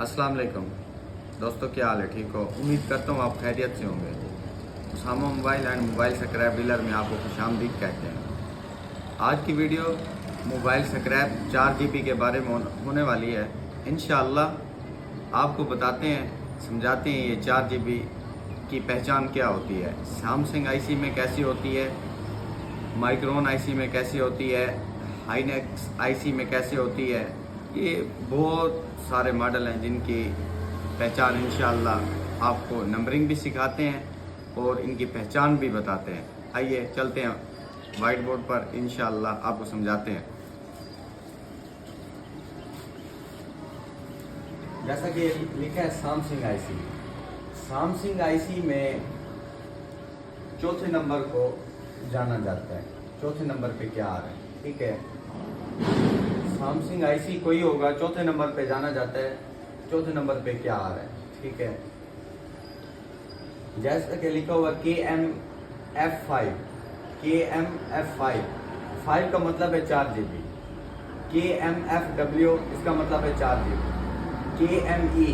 अस्सलाम वालेकुम दोस्तों, क्या हाल है? ठीक हो? उम्मीद करता हूँ आप खैरियत से होंगे। Usama mobile and mobile scrap dealer में आपको खुशामदीद कहते हैं। आज की वीडियो मोबाइल स्क्रैप 4 GB के बारे में होने वाली है। इंशाअल्लाह आपको बताते हैं, समझाते हैं ये 4 GB की पहचान क्या होती है, सैमसंग आईसी में कैसी होती है, माइक्रोन आईसी में कैसी होती है, हाईनेक्स आईसी में कैसे होती है। ये बहुत सारे मॉडल हैं जिनकी पहचान इंशाअल्लाह आपको नंबरिंग भी सिखाते हैं और इनकी पहचान भी बताते हैं। आइए चलते हैं वाइट बोर्ड पर, इंशाअल्लाह आपको समझाते हैं। जैसा कि लिखा है सैमसंग आईसी, सैमसंग आईसी में चौथे नंबर को जाना जाता है। चौथे नंबर पे क्या आ रहा है? ठीक है, सैमसंग आईसी कोई होगा, चौथे नंबर पे जाना जाता है। चौथे नंबर पे क्या आ रहा है? ठीक है, जैसा कि लिखा हुआ KMF5, KMF5, 5 का मतलब है 4 GB, KMFW इसका मतलब है 4 GB, KME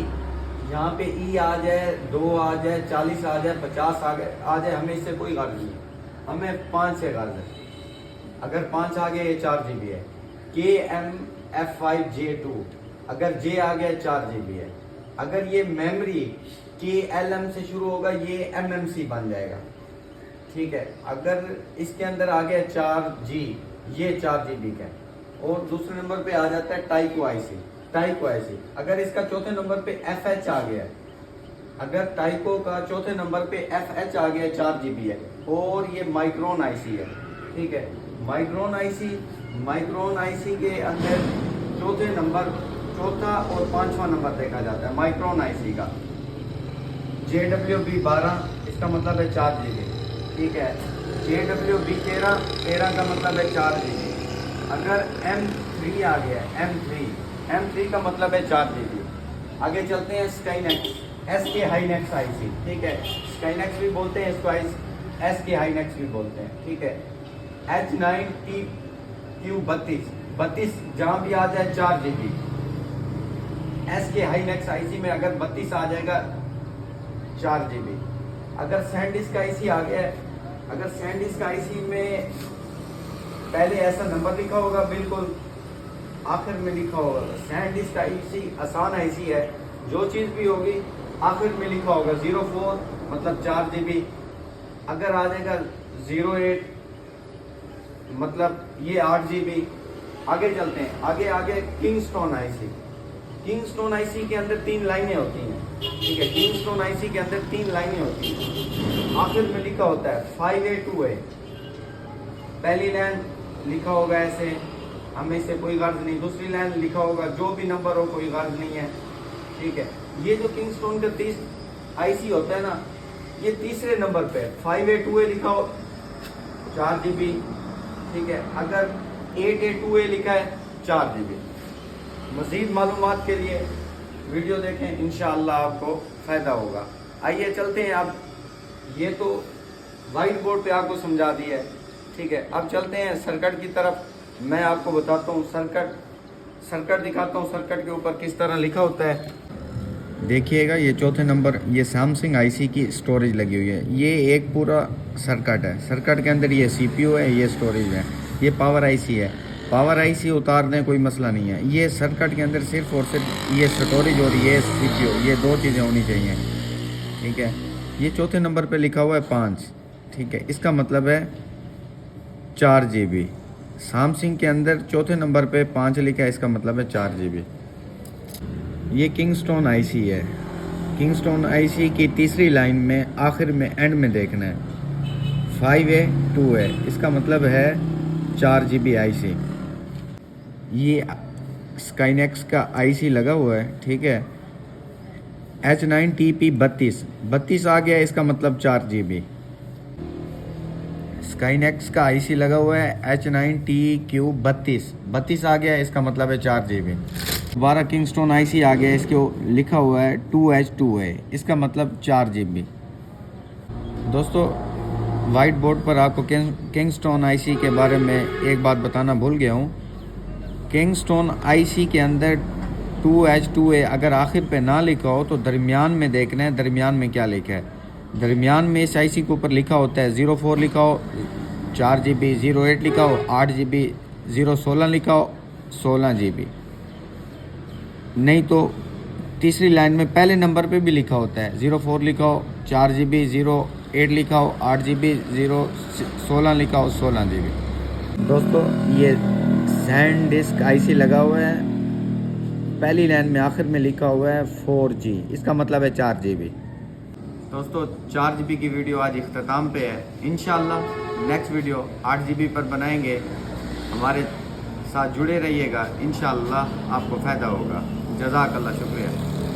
यहाँ पे E आ जाए, 2 आ जाए, 40 आ जाए, 50 आ जाए, हमें इससे कोई गर्ज नहीं है, हमें 5 से गर्ज है। अगर 5 आ गया ये 4 GB है। KMF5J2, अगर J आ गया 4 GB है। अगर ये मेमोरी KLM से शुरू होगा, ये MMC बन जाएगा। ठीक है, अगर इसके अंदर आ गया 4G, ये 4 GB का है। और दूसरे नंबर पे आ जाता है टाइको आईसी, टाइको आईसी। अगर इसका चौथे नंबर पे FH आ गया है, अगर टाइको का चौथे नंबर पे FH आ गया 4 GB है। और ये माइक्रोन आईसी है। ठीक है, माइक्रोन आईसी के अंदर चौथे नंबर, चौथा और 5वां नंबर देखा जाता है माइक्रोन आईसी का। JWB12 इसका मतलब है 4 GB। ठीक है, JWB13 का मतलब है 4 GB। अगर M3 आ गया, M3 का मतलब है 4 GB। आगे चलते हैं स्काईनेक्स, SK हाईनेक्स आईसी। ठीक है, स्काईनेक्स भी बोलते हैं इसको, SK हाईनेक्स भी बोलते हैं। ठीक है, H9TQ32 जहां भी आ जाए 4 GB। SK हाईनेक्स आईसी में अगर 32 आ जाएगा 4 GB। अगर सैंडिस्क आईसी आ गया है, अगर सैंडिस्क आईसी में पहले ऐसा नंबर लिखा होगा, बिल्कुल आखिर में लिखा होगा। सैंडिस्क आईसी आसान आईसी है, जो चीज भी होगी आखिर में लिखा होगा। 04 मतलब 4 GB। अगर आ जाएगा 08 मतलब ये 8 GB। आगे चलते हैं, आगे किंगस्टोन आईसी। किंगस्टोन आईसी के अंदर 3 लाइनें होती हैं। ठीक है, किंगस्टोन आईसी के अंदर 3 लाइनें होती हैं। आखिर में लिखा होता है 5A2A। पहली लाइन लिखा होगा ऐसे, हमें इससे कोई गर्ज नहीं। दूसरी लाइन लिखा होगा, जो भी नंबर हो कोई गर्ज नहीं है। ठीक है, ये जो किंगस्टोन का 30 आईसी होता है ना, ये तीसरे नंबर पे 5A2A लिखा हो 4 GB। ठीक है, अगर 8A2A लिखा है 4 GB। मजीद मालूमात के लिए वीडियो देखें, इंशाअल्लाह आपको फ़ायदा होगा। आइए चलते हैं। अब ये तो वाइट बोर्ड पे आपको समझा दिया है। ठीक है, अब चलते हैं सर्किट की तरफ। मैं आपको बताता हूँ सर्किट दिखाता हूँ, सर्किट के ऊपर किस तरह लिखा होता है। देखिएगा, ये चौथे नंबर, ये सैमसंग आईसी की स्टोरेज लगी हुई है। ये एक पूरा सर्किट है। सर्किट के अंदर ये सीपीयू है, ये स्टोरेज है, ये पावर आईसी है। पावर आईसी उतार दें, कोई मसला नहीं है। ये सर्किट के अंदर सिर्फ और सिर्फ ये स्टोरेज और ये सीपीयू, ये 2 चीज़ें होनी चाहिए। ठीक है, ये चौथे नंबर पे लिखा हुआ है 5। ठीक है, इसका मतलब है 4 GB। सैमसंग के अंदर चौथे नंबर पे 5 लिखा है, इसका मतलब है 4 GB। ये किंगस्टोन आईसी है। किंगस्टोन आईसी की तीसरी लाइन में आखिर में एंड में देखना है 5A2A, इसका मतलब है 4 GB आईसी। ये स्काईनेक्स का आईसी लगा हुआ है। ठीक है, H9TP32 आ गया, इसका मतलब 4 GB। स्काईनेक्स का आईसी लगा हुआ है H9TQ32 आ गया, इसका मतलब है 4 GB। दोबारा किंगस्टोन आईसी आ गया, इसके लिखा हुआ है 2H2A, इसका मतलब 4 GB। दोस्तों, वाइट बोर्ड पर आपको किंगस्टोन आईसी के बारे में एक बात बताना भूल गया हूँ। किंगस्टोन आईसी के अंदर 2H2A अगर आखिर पे ना लिखा हो तो दरमियान में देखना है, दरमियान में क्या लिखा है। दरमियान में इस आईसी के ऊपर लिखा होता है 04 लिखा हो 4 GB, 08 लिखा हो 8 GB, 016 लिखा हो 16 GB। नहीं तो तीसरी लाइन में पहले नंबर पे भी लिखा होता है 04 लिखा हो 4 GB, 08 लिखा हो 8 GB, 016 लिखा हो 16 GB। दोस्तों ये सैंड डिस्क आईसी लगा हुआ है, पहली लाइन में आखिर में लिखा हुआ है 4G, इसका मतलब है 4 GB। दोस्तों 4 GB की वीडियो आज इख्तिताम पे है। इंशाल्लाह नेक्स्ट वीडियो 8 GB पर बनाएंगे। हमारे साथ जुड़े रहिएगा, इंशाल्लाह आपको फ़ायदा होगा। जज़ाकल्लाह, शुक्रिया।